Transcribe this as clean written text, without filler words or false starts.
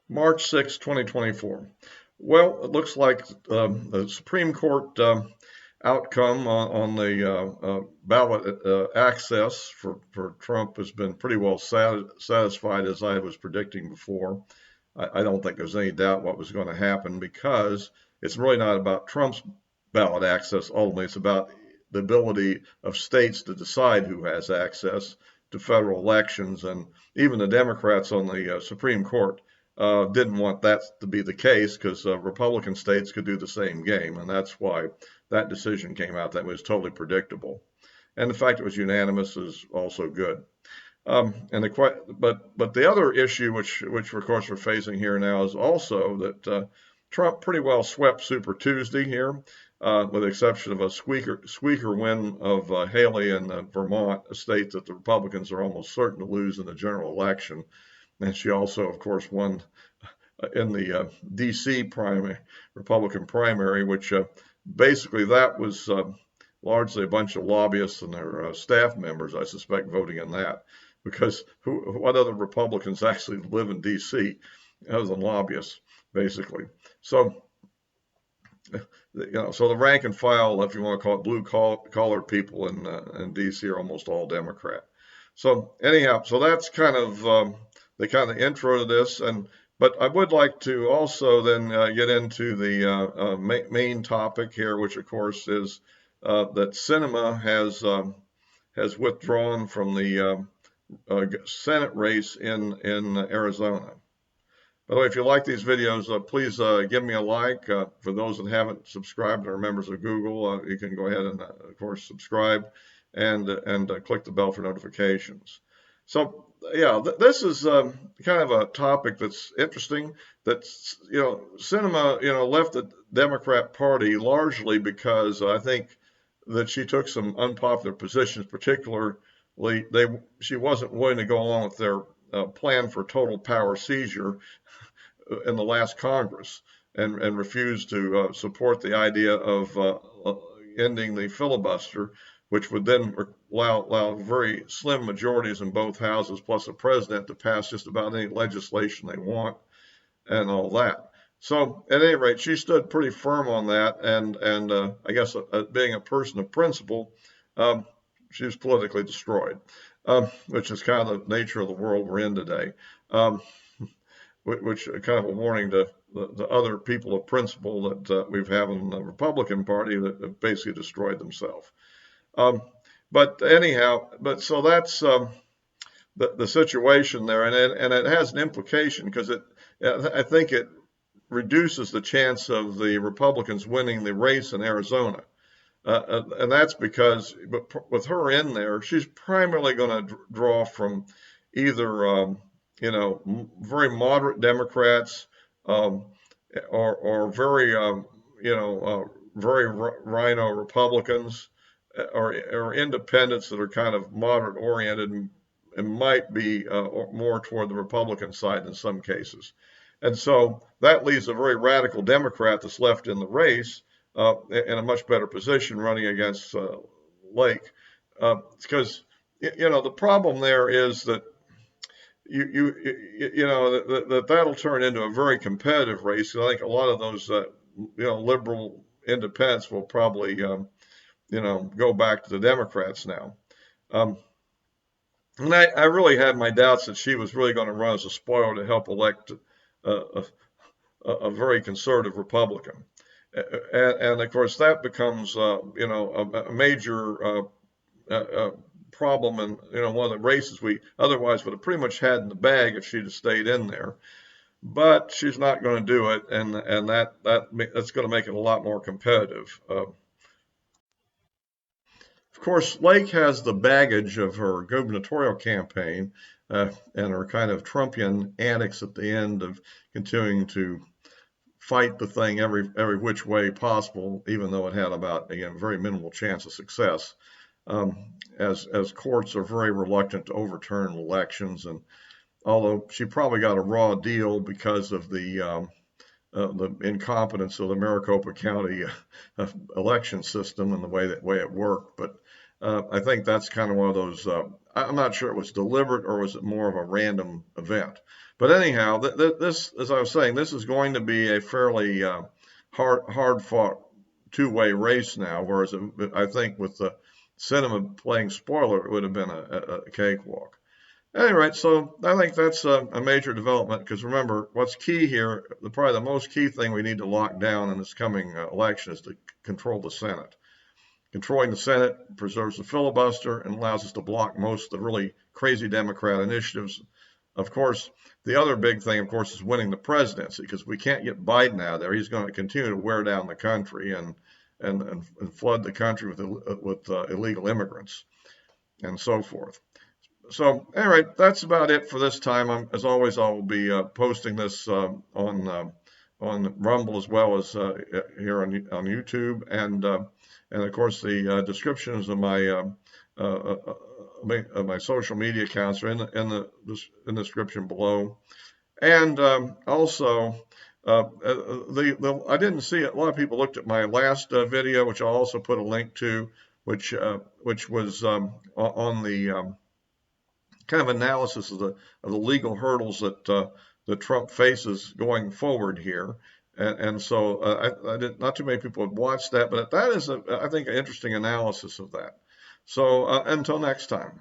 March 6, 2024. Well, it looks like the Supreme Court outcome on the ballot access for Trump has been pretty well satisfied, as I was predicting before. I don't think there's any doubt what was going to happen because it's really not about Trump's ballot access ultimately. It's about the ability of states to decide who has access to federal elections. And even the Democrats on the Supreme Court didn't want that to be the case because Republican states could do the same game. And that's why that decision came out. That was totally predictable. And the fact it was unanimous is also good. But the other issue, which of course we're facing here now, is also that Trump pretty well swept Super Tuesday here, with the exception of a squeaker win of Haley in Vermont, a state that the Republicans are almost certain to lose in the general election. And she also, of course, won in the D.C. Republican primary, which basically that was largely a bunch of lobbyists and their staff members, I suspect, voting in that. Because what other Republicans actually live in D.C. other than lobbyists, basically? So, so the rank and file, if you want to call it blue collar people in D.C. are almost all Democrat. So anyhow, so that's kind of the kind of intro to this, but I would like to also then get into the main topic here, which of course is that Sinema has withdrawn from the Senate race in Arizona. By the way, if you like these videos, please give me a like. For those that haven't subscribed or are members of Google, you can go ahead and, of course, subscribe and click the bell for notifications. So, yeah, this is kind of a topic that's interesting. That's, Sinema, left the Democrat Party largely because I think that she took some unpopular positions, particularly she wasn't willing to go along with their plan for total power seizure in the last Congress and refused to support the idea of ending the filibuster, which would then allow very slim majorities in both houses, plus a president to pass just about any legislation they want and all that. So at any rate, she stood pretty firm on that, and I guess being a person of principle, she was politically destroyed, which is kind of the nature of the world we're in today. Which kind of a warning to the other people of principle that we've had in the Republican Party that have basically destroyed themselves. But anyhow, so that's the situation there, and it has an implication because I think it reduces the chance of the Republicans winning the race in Arizona. And that's because with her in there, she's primarily going to draw from either very moderate Democrats or very very rhino Republicans or independents that are kind of moderate oriented and might be more toward the Republican side in some cases. And so that leaves a very radical Democrat that's left in the race in a much better position running against Lake. Because, the problem there is that that'll turn into a very competitive race. I think a lot of those, liberal independents will probably, go back to the Democrats now. And I really had my doubts that she was really going to run as a spoiler to help elect a very conservative Republican. And of course, that becomes, a major problem in one of the races we otherwise would have pretty much had in the bag if she'd have stayed in there. But she's not going to do it, and that's going to make it a lot more competitive. Of course, Lake has the baggage of her gubernatorial campaign and her kind of Trumpian antics at the end of continuing to fight the thing every which way possible, even though it had about, again, very minimal chance of success. As courts are very reluctant to overturn elections, and although she probably got a raw deal because of the incompetence of the Maricopa County election system and the way it worked, but I think that's kind of one of those. I'm not sure it was deliberate or was it more of a random event, But anyhow, this, as I was saying, this is going to be a fairly hard fought two-way race now. Whereas I think with the Sinema playing spoiler, it would have been a cakewalk. Anyway, so I think that's a major development because remember, what's key here, probably the most key thing we need to lock down in this coming election is to control the Senate. Controlling the Senate preserves the filibuster and allows us to block most of the really crazy Democrat initiatives. Of course, the other big thing, of course, is winning the presidency because we can't get Biden out there. He's going to continue to wear down the country and flood the country with illegal immigrants and so forth. So, anyway, that's about it for this time. As always, I will be posting this on Rumble as well as here on YouTube, and of course the descriptions of my social media accounts are in the description below, and also. I didn't see it. A lot of people looked at my last video, which I'll also put a link to, which was on the kind of analysis of the legal hurdles that Trump faces going forward here. And so not too many people have watched that, but that is, I think, an interesting analysis of that. So until next time.